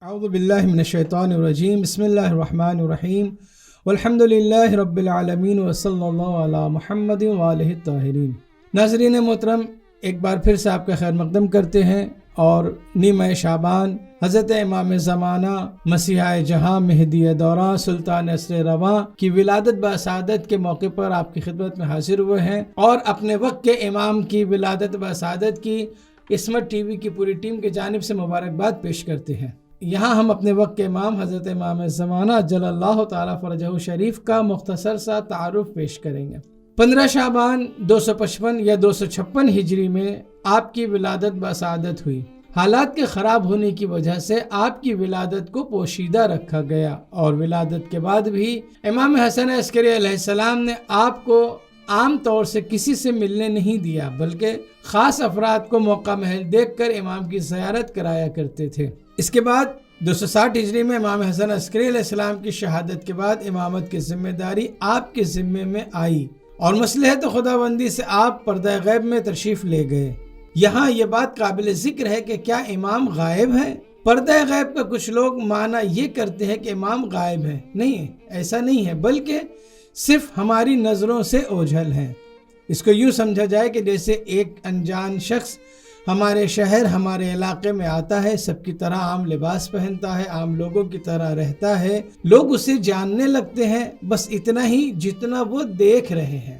اعوذ باللہ من الشیطان الرجیم بسم اللہ الرحمن الرحیم والحمد للہ رب العالمین وصلی اللہ علی محمد وآلہ الطاہرین۔ ناظرین محترم، ایک بار پھر سے آپ کا خیر مقدم کرتے ہیں اور نیمہ شعبان حضرت امام زمانہ مسیحا جہاں مہدی دوران سلطان عصر رواں کی ولادت باسعادت کے موقع پر آپ کی خدمت میں حاضر ہوئے ہیں اور اپنے وقت کے امام کی ولادت باسعادت کی عصمت ٹی وی کی پوری ٹیم کی جانب سے مبارکباد پیش کرتے ہیں۔ یہاں ہم اپنے وقت کے امام حضرت امام زمانہ جل اللہ تعالیٰ فرجہ شریف کا مختصر سا تعارف پیش کریں گے۔ 15 شعبان 255 یا 256 ہجری میں آپ کی ولادت باسعادت ہوئی۔ حالات کے خراب ہونے کی وجہ سے آپ کی ولادت کو پوشیدہ رکھا گیا اور ولادت کے بعد بھی امام حسن عسکری علیہ السلام نے آپ کو عام طور سے کسی سے ملنے نہیں دیا، بلکہ خاص افراد کو موقع محل دیکھ کر امام کی زیارت کرایا کرتے تھے۔ اس کے بعد 260 ہجری میں امام حسن عسکری علیہ السلام کی شہادت کے بعد امامت کی ذمہ داری آپ کے ذمے میں آئی اور مصلحت خداوندی سے آپ پردہ غیب میں تشریف لے گئے۔ یہاں یہ بات قابل ذکر ہے کہ کیا امام غائب ہے؟ پردہ غیب کا کچھ لوگ معنی یہ کرتے ہیں کہ امام غائب ہے۔ نہیں، ایسا نہیں ہے، بلکہ صرف ہماری نظروں سے اوجھل ہیں۔ اس کو یوں سمجھا جائے کہ جیسے ایک انجان شخص ہمارے شہر ہمارے علاقے میں آتا ہے، سب کی طرح عام لباس پہنتا ہے، عام لوگوں کی طرح رہتا ہے، لوگ اسے جاننے لگتے ہیں، بس اتنا ہی جتنا وہ دیکھ رہے ہیں۔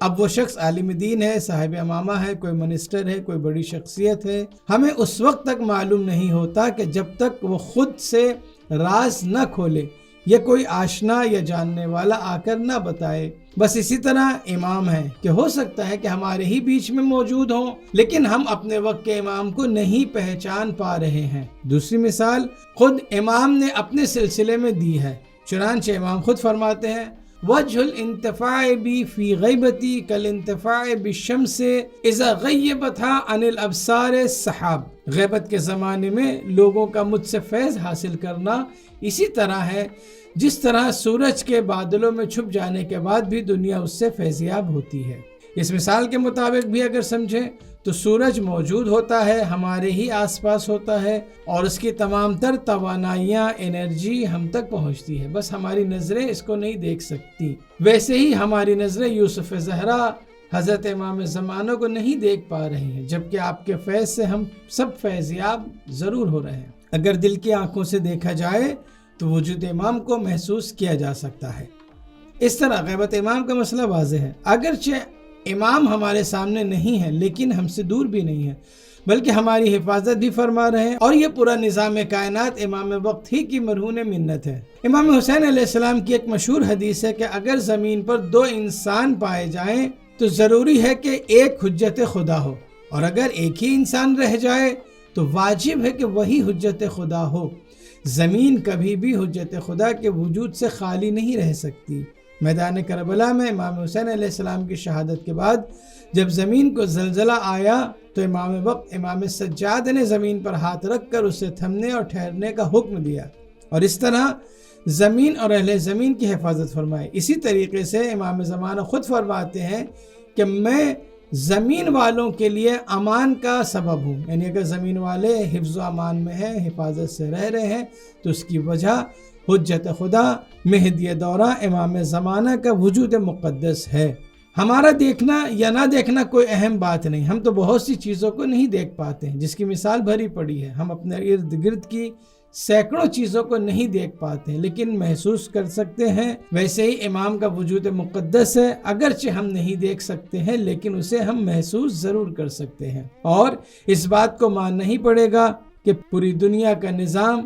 اب وہ شخص عالم دین ہے، صاحب امامہ ہے، کوئی منسٹر ہے، کوئی بڑی شخصیت ہے، ہمیں اس وقت تک معلوم نہیں ہوتا کہ جب تک وہ خود سے راز نہ کھولے یا کوئی آشنا یا جاننے والا آ کر نہ بتائے۔ بس اسی طرح امام ہے کہ ہو سکتا ہے کہ ہمارے ہی بیچ میں موجود ہوں، لیکن ہم اپنے وقت کے امام کو نہیں پہچان پا رہے ہیں۔ دوسری مثال خود امام نے اپنے سلسلے میں دی ہے، چنانچہ امام خود فرماتے ہیں وجہ الانتفاع بی فی غیبتی کالانتفاع بالشمس اذا غیبتها عن الابصار السحاب۔ غیبت کے زمانے میں لوگوں کا مجھ سے فیض حاصل کرنا اسی طرح ہے جس طرح سورج کے بادلوں میں چھپ جانے کے بعد بھی دنیا اس سے فیضیاب ہوتی ہے۔ اس مثال کے مطابق بھی اگر سمجھیں تو سورج موجود ہوتا ہے، ہمارے ہی آس پاس ہوتا ہے اور اس کی تمام تر توانائیاں، انرجی ہم تک پہنچتی ہے، بس ہماری نظریں اس کو نہیں دیکھ سکتی۔ ویسے ہی ہماری نظریں یوسف زہرا حضرت امام زمانہ کو نہیں دیکھ پا رہی ہیں، جبکہ آپ کے فیض سے ہم سب فیضیاب ضرور ہو رہے ہیں۔ اگر دل کی آنکھوں سے دیکھا جائے تو وجود امام کو محسوس کیا جا سکتا ہے۔ اس طرح غیبت امام کا مسئلہ واضح ہے۔ اگرچہ امام ہمارے سامنے نہیں ہے، لیکن ہم سے دور بھی نہیں ہے، بلکہ ہماری حفاظت بھی فرما رہے ہیں، اور یہ پورا نظام کائنات امام وقت ہی کی مرہون منت ہے۔ امام حسین علیہ السلام کی ایک مشہور حدیث ہے کہ اگر زمین پر 2 انسان پائے جائیں تو ضروری ہے کہ ایک حجت خدا ہو، اور اگر ایک ہی انسان رہ جائے تو واجب ہے کہ وہی حجت خدا ہو۔ زمین کبھی بھی حجت خدا کے وجود سے خالی نہیں رہ سکتی۔ میدان کربلا میں امام حسین علیہ السلام کی شہادت کے بعد جب زمین کو زلزلہ آیا تو امام وقت امام سجاد نے زمین پر ہاتھ رکھ کر اسے تھمنے اور ٹھہرنے کا حکم دیا، اور اس طرح زمین اور اہل زمین کی حفاظت فرمائی۔ اسی طریقے سے امام زمانہ خود فرماتے ہیں کہ میں زمین والوں کے لیے امان کا سبب ہوں، یعنی اگر زمین والے حفظ و امان میں ہیں، حفاظت سے رہ رہے ہیں، تو اس کی وجہ حجت خدا مہدی دورہ امام زمانہ کا وجود مقدس ہے۔ ہمارا دیکھنا یا نہ دیکھنا کوئی اہم بات نہیں، ہم تو بہت سی چیزوں کو نہیں دیکھ پاتے ہیں، جس کی مثال بھری پڑی ہے۔ ہم اپنے ارد گرد کی سینکڑوں چیزوں کو نہیں دیکھ پاتے ہیں، لیکن محسوس کر سکتے ہیں۔ ویسے ہی امام کا وجود مقدس ہے، اگرچہ ہم نہیں دیکھ سکتے ہیں، لیکن اسے ہم محسوس ضرور کر سکتے ہیں، اور اس بات کو ماننا ہی پڑے گا کہ پوری دنیا کا نظام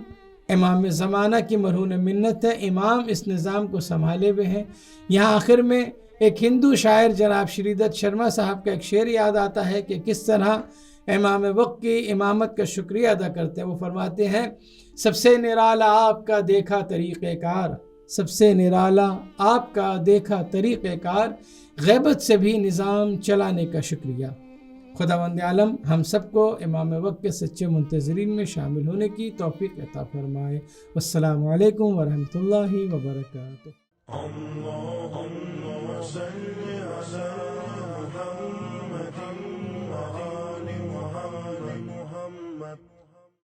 امام زمانہ کی مرہون منت ہے۔ امام اس نظام کو سنبھالے ہوئے ہیں۔ یہاں آخر میں ایک ہندو شاعر جناب شری دت شرما صاحب کا ایک شعر یاد آتا ہے کہ کس طرح امام وقت کی امامت کا شکریہ ادا کرتے ہیں۔ وہ فرماتے ہیں سب سے نرالا آپ کا دیکھا طریقہ کار، سب سے نرالا آپ کا دیکھا طریقہ کار، غیبت سے بھی نظام چلانے کا شکریہ۔ خداوند عالم ہم سب کو امام وقت کے سچے منتظرین میں شامل ہونے کی توفیق عطا فرمائے۔ والسلام علیکم ورحمۃ اللہ وبرکاتہ۔ اللہم صل علی محمد وآل محمد